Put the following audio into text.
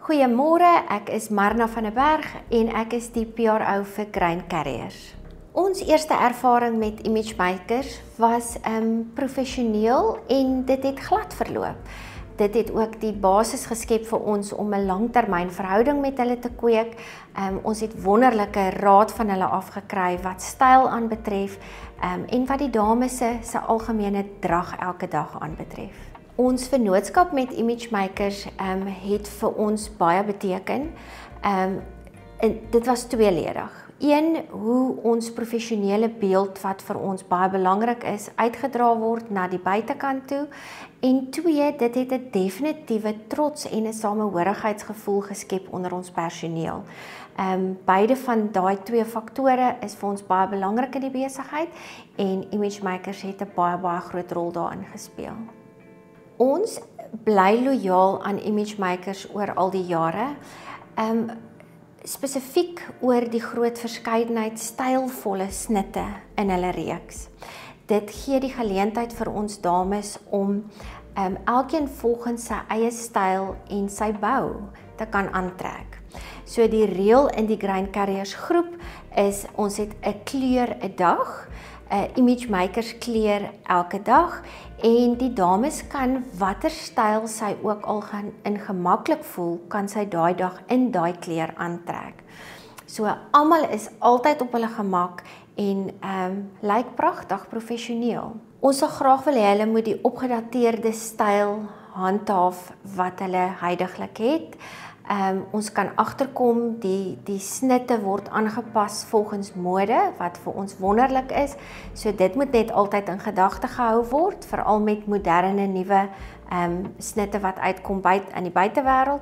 Goeiemôre, ek is Marna van der Berg en ek is die PRO vir Grain Carriers. Ons eerste ervaring met ImageMakers was professioneel en dit het glad verloop. Dit het ook die basis geskep vir ons om 'n langtermyn verhouding met hulle te kweek. Ons het wonderlike raad van hulle afgekry wat styl aanbetref en wat die dames se algemene drag elke dag aanbetref. Ons vennootskap met ImageMakers het vir ons baie beteken. En dit was tweeledig. Een, hoe ons professionele beeld wat vir ons baie belangrik is, uitgedra word na die buitekant toe. En twee, dit het 'n definitiewe trots en 'n samehorigheidsgevoel geskep onder ons personeel. Beide van daai twee faktore is vir ons baie belangrik in die besigheid en ImageMakers het 'n baie groot rol daarin gespeel. Ons bly lojaal aan ImageMakers oor al die jare. Spesifiek oor die groot verskeidenheid stylvolle snitte in hulle reeks. Dit gee die geleentheid vir ons dames om elkeen volgens sy eie styl en sy bou te kan aantrek. So die reël in die Grain Carriers groep is ons het 'n kleur 'n dag, ImageMakers kleur elke dag en die dames kan watter styl sy ook al gaan gemaklik voel, kan sy daai dag in daai kleur aantrek. So almal is altyd op hulle gemak en lyk pragtig professioneel. Ons sal graag wil hê hulle moet die opgedateerde styl handhaaf wat hulle huidiglik het. Ons kan agterkom die snitte word aangepas volgens mode wat vir ons wonderlik is. So dit moet net altyd in gedagte gehou word, veral met moderne nuwe snitte wat uitkom in die buitewêreld.